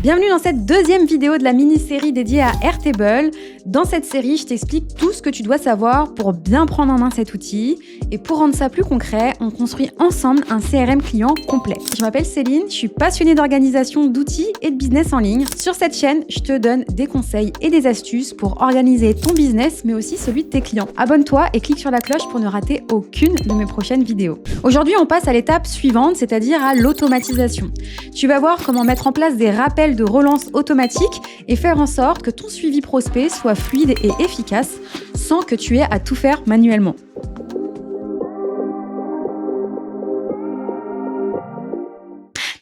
Bienvenue dans cette deuxième vidéo de la mini-série dédiée à Airtable. Dans cette série, je t'explique tout ce que tu dois savoir pour bien prendre en main cet outil. Et pour rendre ça plus concret, on construit ensemble un CRM client complet. Je m'appelle Céline, je suis passionnée d'organisation, d'outils et de business en ligne. Sur cette chaîne, je te donne des conseils et des astuces pour organiser ton business, mais aussi celui de tes clients. Abonne-toi et clique sur la cloche pour ne rater aucune de mes prochaines vidéos. Aujourd'hui, on passe à l'étape suivante, c'est-à-dire à l'automatisation. Tu vas voir comment mettre en place des rappels de relance automatique et faire en sorte que ton suivi prospect soit fluide et efficace sans que tu aies à tout faire manuellement.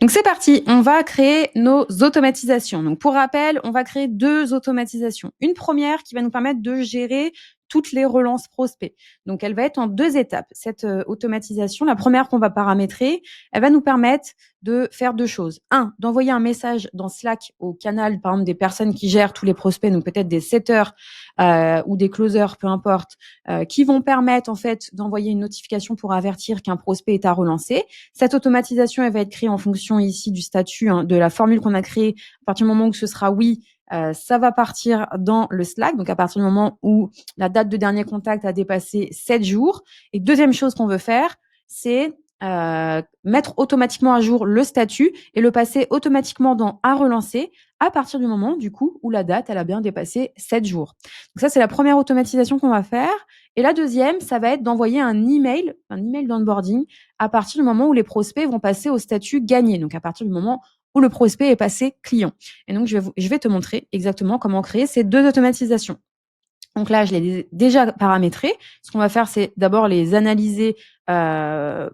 Donc c'est parti, on va créer nos automatisations. Donc pour rappel, on va créer 2 automatisations. Une première qui va nous permettre de gérer toutes les relances prospects. Donc elle va être en 2 étapes. Cette automatisation, la première qu'on va paramétrer, elle va nous permettre de faire 2 choses. 1, d'envoyer un message dans Slack au canal, par exemple des personnes qui gèrent tous les prospects, donc peut-être des setters ou des closers, peu importe, qui vont permettre en fait d'envoyer une notification pour avertir qu'un prospect est à relancer. Cette automatisation, elle va être créée en fonction ici du statut, de la formule qu'on a créée. À partir du moment où ce sera oui, ça va partir dans le Slack, donc à partir du moment où la date de dernier contact a dépassé 7 jours. Et deuxième chose qu'on veut faire, c'est mettre automatiquement à jour le statut et le passer automatiquement dans à relancer à partir du moment du coup où la date elle a bien dépassé 7 jours. Donc ça c'est la première automatisation qu'on va faire. Et la deuxième, ça va être d'envoyer un email d'onboarding à partir du moment où les prospects vont passer au statut gagné, donc à partir du moment où le prospect est passé client. Et donc, je vais te montrer exactement comment créer ces 2 automatisations. Donc là, je les ai déjà paramétrées. Ce qu'on va faire, c'est d'abord les analyser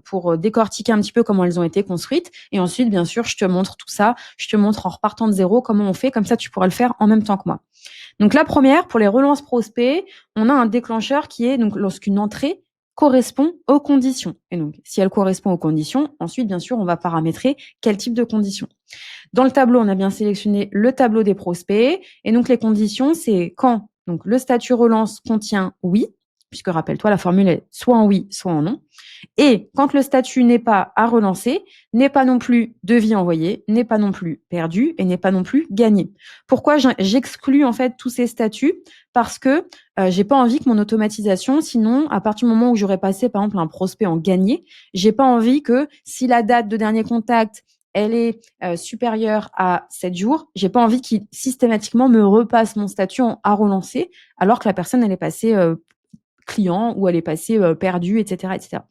pour décortiquer un petit peu comment elles ont été construites. Et ensuite, bien sûr, je te montre tout ça. Je te montre en repartant de zéro comment on fait. Comme ça, tu pourras le faire en même temps que moi. Donc la première, pour les relances prospects, on a un déclencheur qui est donc lorsqu'une entrée correspond aux conditions. Et donc, si elle correspond aux conditions, ensuite, bien sûr, on va paramétrer quel type de conditions. Dans le tableau, on a bien sélectionné le tableau des prospects. Et donc, les conditions, c'est quand donc le statut relance contient oui, puisque rappelle-toi, la formule est soit en oui, soit en non. Et quand le statut n'est pas à relancer, n'est pas non plus devis envoyé, n'est pas non plus perdu et n'est pas non plus gagné. Pourquoi j'exclus en fait tous ces statuts? Parce que j'ai pas envie que mon automatisation, sinon à partir du moment où j'aurais passé par exemple un prospect en gagné, j'ai pas envie que si la date de dernier contact elle est supérieure à 7 jours, j'ai pas envie qu'il systématiquement me repasse mon statut en à relancer alors que la personne elle est passée client ou elle est passée perdue, etc., etc.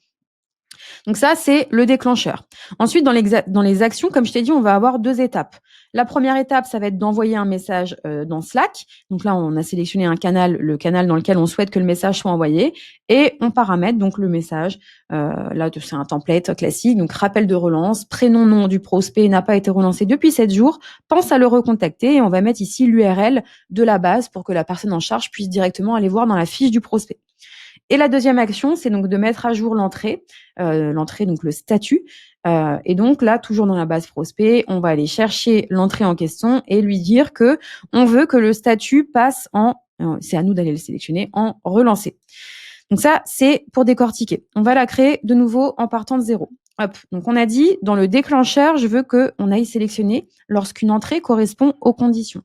Donc ça, c'est le déclencheur. Ensuite, dans les actions, comme je t'ai dit, on va avoir 2 étapes. La première étape, ça va être d'envoyer un message dans Slack. Donc là, on a sélectionné un canal, le canal dans lequel on souhaite que le message soit envoyé. Et on paramètre donc le message. Là, c'est un template classique. Donc, rappel de relance, prénom, nom du prospect n'a pas été relancé depuis 7 jours. Pense à le recontacter. Et on va mettre ici l'URL de la base pour que la personne en charge puisse directement aller voir dans la fiche du prospect. Et la deuxième action, c'est donc de mettre à jour l'entrée, donc le statut. Et donc là, toujours dans la base prospect, on va aller chercher l'entrée en question et lui dire que on veut que le statut passe c'est à nous d'aller le sélectionner, en relancé. Donc ça, c'est pour décortiquer. On va la créer de nouveau en partant de zéro. Hop. Donc on a dit, dans le déclencheur, je veux qu'on aille sélectionner lorsqu'une entrée correspond aux conditions.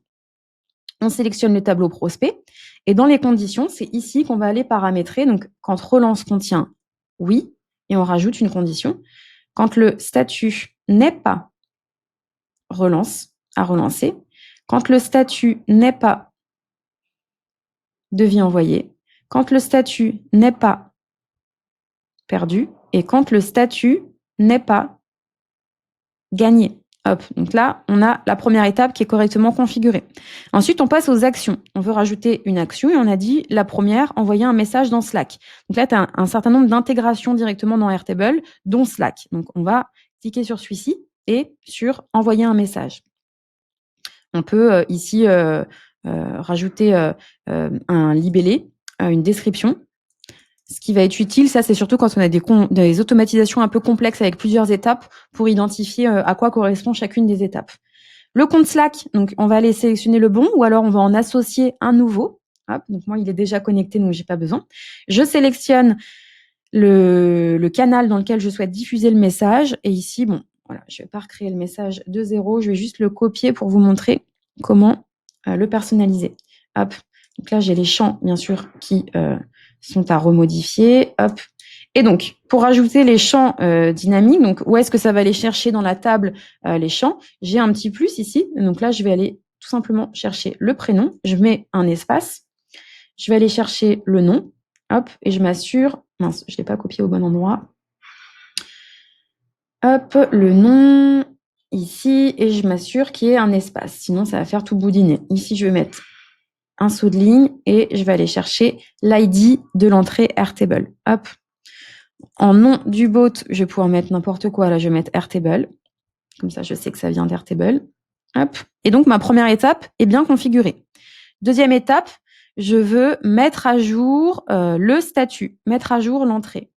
On sélectionne le tableau prospect et dans les conditions, c'est ici qu'on va aller paramétrer. Donc, quand relance contient oui, et on rajoute une condition. Quand le statut n'est pas relance, à relancer. Quand le statut n'est pas devis envoyé. Quand le statut n'est pas perdu et quand le statut n'est pas gagné. Hop, donc là, on a la première étape qui est correctement configurée. Ensuite, on passe aux actions. On veut rajouter une action et on a dit la première, envoyer un message dans Slack. Donc là, tu as un certain nombre d'intégrations directement dans Airtable, dont Slack. Donc, on va cliquer sur celui-ci et sur envoyer un message. On peut ici rajouter un libellé, une description. Ce qui va être utile, ça, c'est surtout quand on a des automatisations un peu complexes avec plusieurs étapes pour identifier à quoi correspond chacune des étapes. Le compte Slack, donc on va aller sélectionner le bon ou alors on va en associer un nouveau. Hop, donc moi, il est déjà connecté, donc j'ai pas besoin. Je sélectionne le canal dans lequel je souhaite diffuser le message et ici, bon, Voilà, je ne vais pas recréer le message de 0. Je vais juste le copier pour vous montrer comment le personnaliser. Hop. Donc là, j'ai les champs, bien sûr, qui sont à remodifier. Hop. Et donc, pour ajouter les champs dynamiques, donc où est-ce que ça va aller chercher dans la table les champs? J'ai un petit plus ici. Donc là, je vais aller tout simplement chercher le prénom. Je mets un espace. Je vais aller chercher le nom. Hop. Et je m'assure... Mince, je ne l'ai pas copié au bon endroit. Hop, le nom ici, et je m'assure qu'il y ait un espace. Sinon, ça va faire tout boudiner. Ici, je vais mettre un saut de ligne et je vais aller chercher l'ID de l'entrée Airtable. Hop. En nom du bot, je vais pouvoir mettre n'importe quoi. Là, je vais mettre Airtable. Comme ça, je sais que ça vient d'Airtable. Hop. Et donc, ma première étape est bien configurée. Deuxième étape, je veux mettre à jour le statut, mettre à jour l'entrée.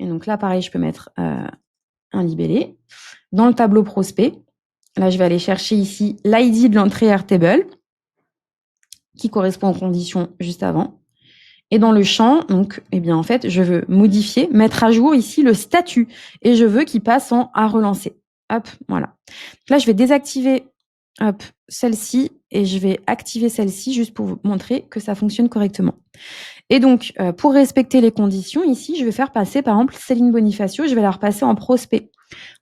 Et donc là, pareil, je peux mettre un libellé. Dans le tableau prospect, là, je vais aller chercher ici l'ID de l'entrée Airtable qui correspond aux conditions juste avant. Et dans le champ, donc, eh bien, en fait, je veux modifier, mettre à jour ici le statut et je veux qu'il passe en à relancer. Hop, voilà. Là, je vais désactiver hop, celle-ci et je vais activer celle-ci juste pour vous montrer que ça fonctionne correctement. Et donc, pour respecter les conditions, ici, je vais faire passer, par exemple, Céline Bonifacio, je vais la repasser en prospect.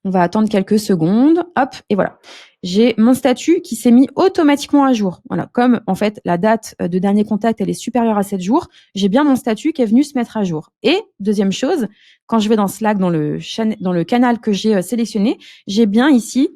On va attendre quelques secondes, hop, et voilà. J'ai mon statut qui s'est mis automatiquement à jour. Voilà, comme en fait la date de dernier contact, elle est supérieure à 7 jours, j'ai bien mon statut qui est venu se mettre à jour. Et deuxième chose, quand je vais dans Slack, dans le canal que j'ai sélectionné, j'ai bien ici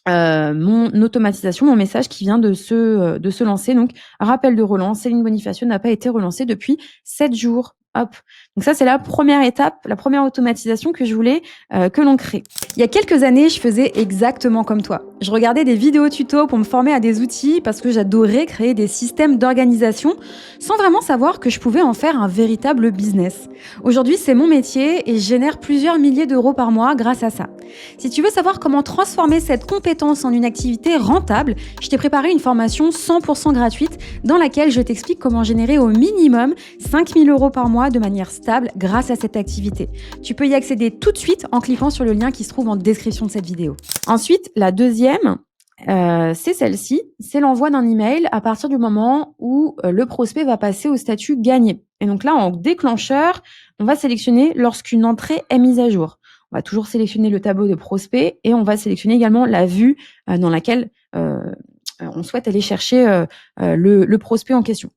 mon automatisation, mon message qui vient de se lancer. Donc, rappel de relance, Céline Bonifacio n'a pas été relancée depuis 7 jours. Hop. Donc ça, c'est la première étape, la première automatisation que je voulais que l'on crée. Il y a quelques années, je faisais exactement comme toi. Je regardais des vidéos tutos pour me former à des outils parce que j'adorais créer des systèmes d'organisation sans vraiment savoir que je pouvais en faire un véritable business. Aujourd'hui, c'est mon métier et je génère plusieurs milliers d'euros par mois grâce à ça. Si tu veux savoir comment transformer cette compétence en une activité rentable, je t'ai préparé une formation 100% gratuite dans laquelle je t'explique comment générer au minimum 5 000 euros par mois de manière stable grâce à cette activité. Tu peux y accéder tout de suite en cliquant sur le lien qui se trouve en description de cette vidéo. Ensuite, la deuxième, c'est celle-ci, c'est l'envoi d'un email à partir du moment où le prospect va passer au statut gagné. Et donc là, en déclencheur, on va sélectionner lorsqu'une entrée est mise à jour. On va toujours sélectionner le tableau de prospect et on va sélectionner également la vue dans laquelle on souhaite aller chercher le prospect en question.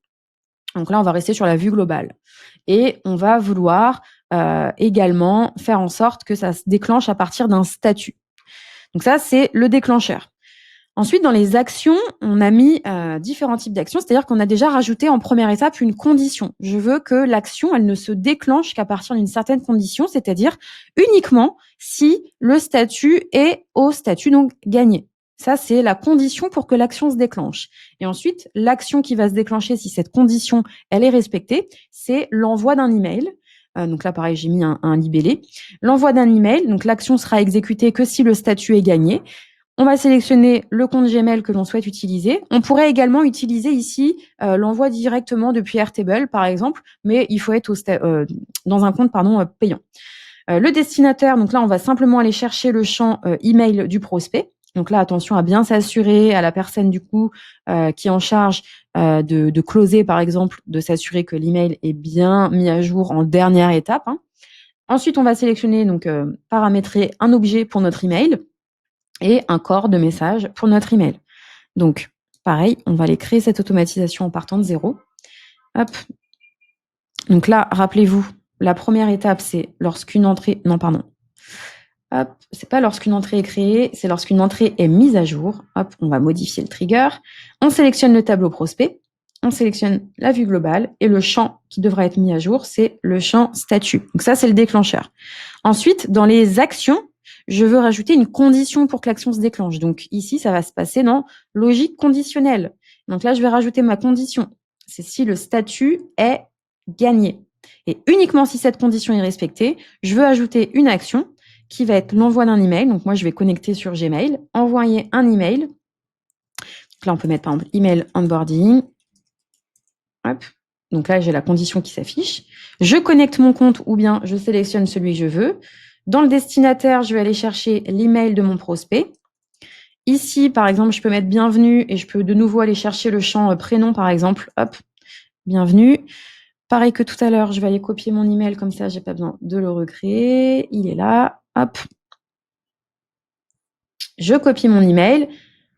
Donc là, on va rester sur la vue globale. Et on va vouloir également faire en sorte que ça se déclenche à partir d'un statut. Donc ça, c'est le déclencheur. Ensuite, dans les actions, on a mis différents types d'actions, c'est-à-dire qu'on a déjà rajouté en première étape une condition. Je veux que l'action, elle ne se déclenche qu'à partir d'une certaine condition, c'est-à-dire uniquement si le statut est au statut donc gagné. Ça, c'est la condition pour que l'action se déclenche. Et ensuite, l'action qui va se déclencher si cette condition, elle est respectée, c'est l'envoi d'un email. Donc là, pareil, j'ai mis un libellé. L'envoi d'un email, donc l'action sera exécutée que si le statut est gagné. On va sélectionner le compte Gmail que l'on souhaite utiliser. On pourrait également utiliser ici l'envoi directement depuis Airtable, par exemple, mais il faut être dans un compte payant. Le destinataire, donc là, on va simplement aller chercher le champ email du prospect. Donc là, attention à bien s'assurer à la personne du coup qui est en charge de closer, par exemple, de s'assurer que l'email est bien mis à jour en dernière étape. Hein. Ensuite, on va sélectionner, donc paramétrer un objet pour notre email et un corps de message pour notre email. Donc, pareil, on va aller créer cette automatisation en partant de 0. Hop. Donc là, rappelez-vous, la première étape, c'est lorsqu'une entrée... Non, pardon. Hop, c'est pas lorsqu'une entrée est créée, c'est lorsqu'une entrée est mise à jour. Hop, on va modifier le trigger. On sélectionne le tableau prospect. On sélectionne la vue globale et le champ qui devra être mis à jour, c'est le champ statut. Donc ça, c'est le déclencheur. Ensuite, dans les actions, je veux rajouter une condition pour que l'action se déclenche. Donc ici, ça va se passer dans logique conditionnelle. Donc là, je vais rajouter ma condition. C'est si le statut est gagné. Et uniquement si cette condition est respectée, je veux ajouter une action qui va être l'envoi d'un email. Donc moi, je vais connecter sur Gmail, envoyer un email. Donc là, on peut mettre par exemple email onboarding. Hop. Donc là, j'ai la condition qui s'affiche. Je connecte mon compte ou bien je sélectionne celui que je veux. Dans le destinataire, je vais aller chercher l'email de mon prospect. Ici, par exemple, je peux mettre bienvenue et je peux de nouveau aller chercher le champ prénom, par exemple. Hop, bienvenue. Pareil que tout à l'heure, je vais aller copier mon email, comme ça, j'ai pas besoin de le recréer. Il est là. Hop. Je copie mon email.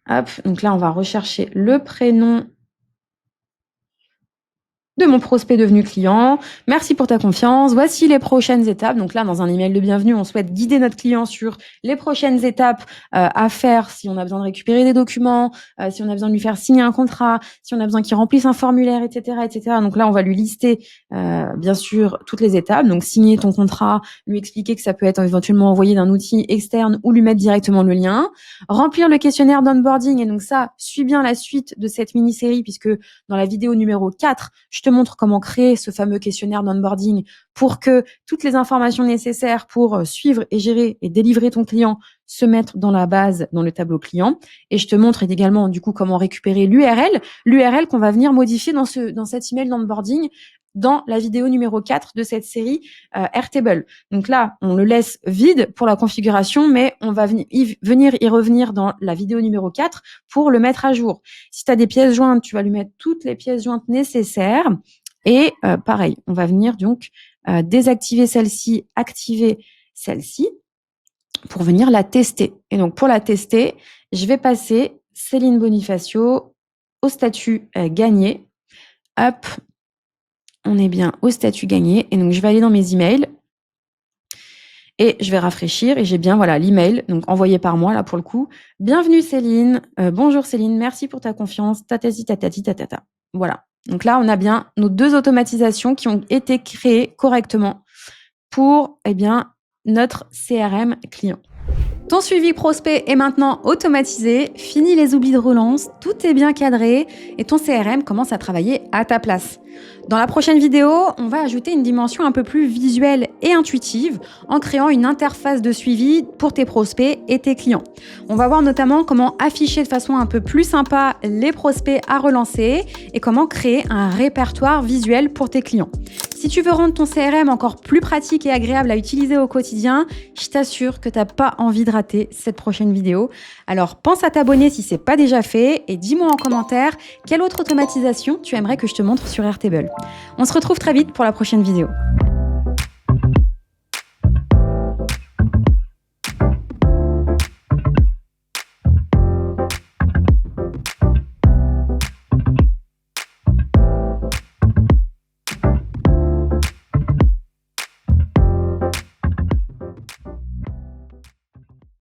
Hop. Donc là, on va rechercher le prénom de mon prospect devenu client. Merci pour ta confiance. Voici les prochaines étapes. Donc là, dans un email de bienvenue, on souhaite guider notre client sur les prochaines étapes à faire si on a besoin de récupérer des documents, si on a besoin de lui faire signer un contrat, si on a besoin qu'il remplisse un formulaire, etc., etc. Donc là, on va lui lister, bien sûr, toutes les étapes. Donc signer ton contrat, lui expliquer que ça peut être éventuellement envoyé d'un outil externe ou lui mettre directement le lien. Remplir le questionnaire d'onboarding. Et donc ça, suis bien la suite de cette mini-série puisque dans la vidéo numéro 4, je te montre comment créer ce fameux questionnaire d'onboarding pour que toutes les informations nécessaires pour suivre et gérer et délivrer ton client se mettent dans la base, dans le tableau client. Et je te montre également, du coup, comment récupérer l'URL qu'on va venir modifier dans cet email d'onboarding dans la vidéo numéro 4 de cette série Airtable. Donc là, on le laisse vide pour la configuration, mais on va venir y revenir dans la vidéo numéro 4 pour le mettre à jour. Si tu as des pièces jointes, tu vas lui mettre toutes les pièces jointes nécessaires. Et pareil, on va venir donc désactiver celle-ci, activer celle-ci pour venir la tester. Et donc, pour la tester, je vais passer Céline Bonifacio au statut gagné. Hop, on est bien au statut gagné. Et donc, je vais aller dans mes emails et je vais rafraîchir et j'ai bien voilà l'email donc envoyé par moi là pour le coup. Bienvenue Céline, bonjour Céline, merci pour ta confiance, tatati tatati tatata. Voilà. Donc là, on a bien nos 2 automatisations qui ont été créées correctement pour notre CRM client. Ton suivi prospect est maintenant automatisé, fini les oublis de relance, tout est bien cadré et ton CRM commence à travailler à ta place. Dans la prochaine vidéo, on va ajouter une dimension un peu plus visuelle et intuitive en créant une interface de suivi pour tes prospects et tes clients. On va voir notamment comment afficher de façon un peu plus sympa les prospects à relancer et comment créer un répertoire visuel pour tes clients. Si tu veux rendre ton CRM encore plus pratique et agréable à utiliser au quotidien, je t'assure que tu n'as pas envie de rater cette prochaine vidéo. Alors pense à t'abonner si ce n'est pas déjà fait et dis-moi en commentaire quelle autre automatisation tu aimerais que je te montre sur Airtable. On se retrouve très vite pour la prochaine vidéo.